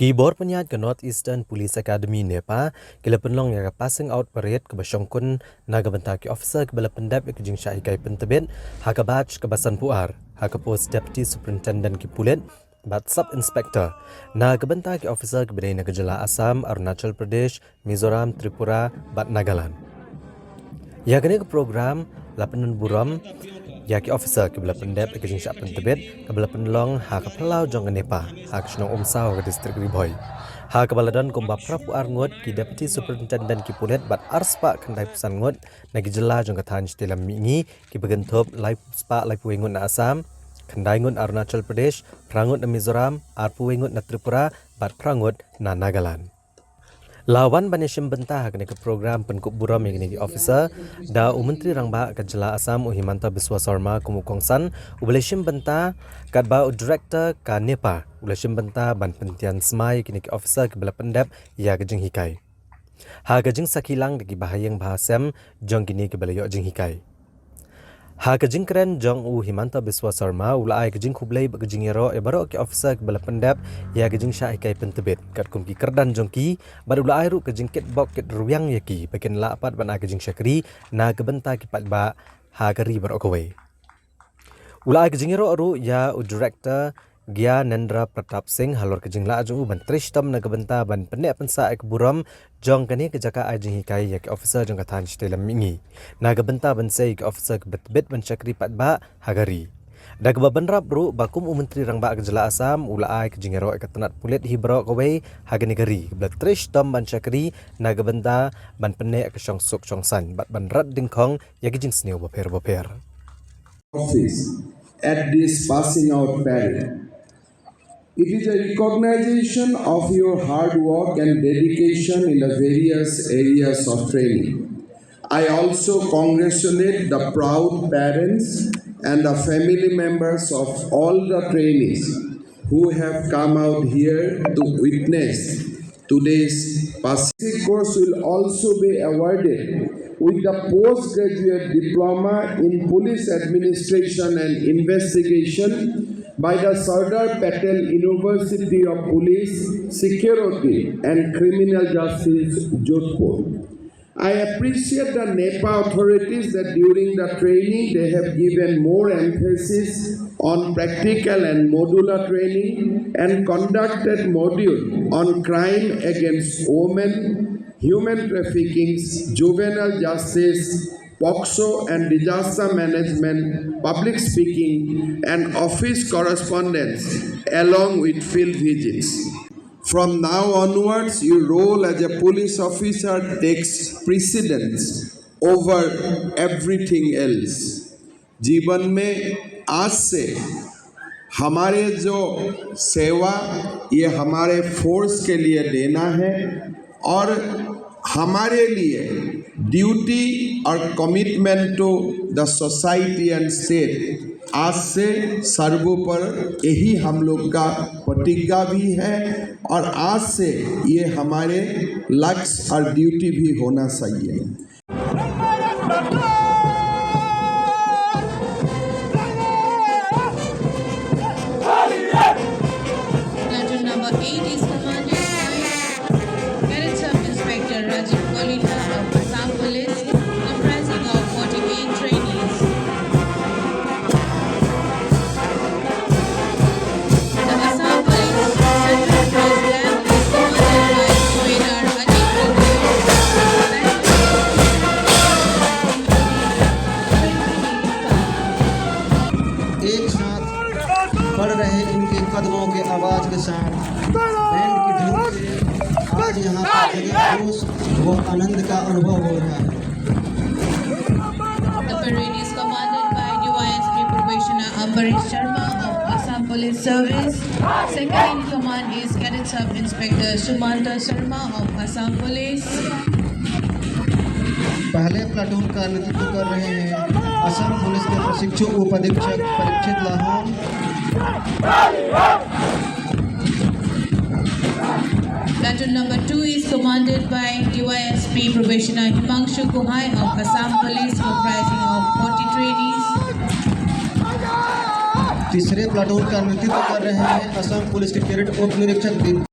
Keyboard penyiar ke North Eastern Police Academy NEPA kila penlong yang passing out parade ke Shongkun naga bentak officer ke bala pendap ke jing syai kai pentebet ha ke batch ke basan puar ha ke post deputy superintendent ke Pulit bat sub inspector naga bentak officer ke bedai naga jela Assam, Arunachal Pradesh, Mizoram, Tripura bat Nagaland. Ya kene ke program lapanan buram ya ki officer ke bala pendap ke jing syai pentebet ke bala penlong ha ke pelau jong ke NEPA ha ke Shnong Umsau ke distrik Riboy. Ha kebaladan komba prapu arngot ki deputy superintendent ki Pulit bat arspa kendai pesan ngot nagi jela jong kathan stilam mingi ki begentop lai spa lai puengut na Assam kendai ngot Arunachal Pradesh prangut na Mizoram arpu wengut na Tripura bat prangut na Nagaland. Lawan banyasim bentah kena ke program penkup buram yang kena officer da Menteri Rangba ke jela Assam Himanta Biswa Sarma kumukongsan ubalesim bentah kat ba director ka NEPA ubalesim bentah ban pentian smai kena ke officer ke bela pendap ya ke jing hikai ha ke jing sakilang degi bahayang bahasam jong kini ke bela yo jing hikai ha ke jing keren jong Himanta Biswa Sarma ulai ke jing kublai ba ke jing yero e baro ke officer ke bela pendap ya ke jing syai kai pentebet kat kumki kerdan jongki baru ulai ru ke jing kit bok kit ruyang yaki bagian lapat ban ke jing syakri na ke benta ki pat ba ha kari baro kowe ulai ke jing yero ru ya director Gya Nendra Pratap Singh halor ke jing la jong ban trishtam na ke benta ban penek pensa ek buram jong kani ke jaka ajing hikai ya ke officer jong kathan stelam mingi na ke benta ban sei ke officer ke bet ban syakri pat ba hagari da ke babenrap ru bakum Menteri Rangba ke jela Assam ulai ke jing yero ke tenat Pulit hibro kowe hagani gari bla trishtam ban syakri na ke benta ban penek ke syongsuk syongsan bat ban rat dingkong ya ke jing sneu boper office at this passing out parade. It is a recognition of your hard work and dedication in the various areas of training. I also congratulate the proud parents and the family members of all the trainees who have come out here to witness today's passing. Course will also be awarded with the postgraduate diploma in police administration and investigation by the Sardar Patel University of Police, Security and Criminal Justice, Jodhpur. I appreciate the NEPA authorities that during the training they have given more emphasis on practical and modular training and conducted module on crime against women, human trafficking, juvenile justice, POXO and disaster management, public speaking, and office correspondence, along with field visits. From now onwards, your role as a police officer takes precedence over everything else. जीवन में आज से हमारे जो सेवा ये हमारे force के लिए देना है और हमारे लिए ड्यूटी और commitment to the society and state आज से सर्वोपर यही हम लोग का प्रतिज्ञा भी है और आज से ये हमारे लक्ष्य और ड्यूटी भी होना चाहिए. बढ़ रहे इनके कदमों के आवाज के साथ बैंड की धुन से आज यहाँ पर जोश व आनंद का अनुभव हो रहा है. The parade is commanded by DYSP Probationer Ambarish Sharma of Assam Police Service. Second in command is Cadet Sub Inspector Sumanta Sharma of Assam Police. पहले प्लाटून का नेतृत्व कर रहे हैं असम पुलिस के प्रशिक्षु उपाधीक्षक Parikshit Lahore. Platoon number 2 is commanded by DYSP Probationer Himanshu Kuhai of Assam Police, comprising of 40 trainees. तीसरे प्लाटून का नेतृत्व कर रहे हैं असम पुलिस के कैडेट उप निरीक्षक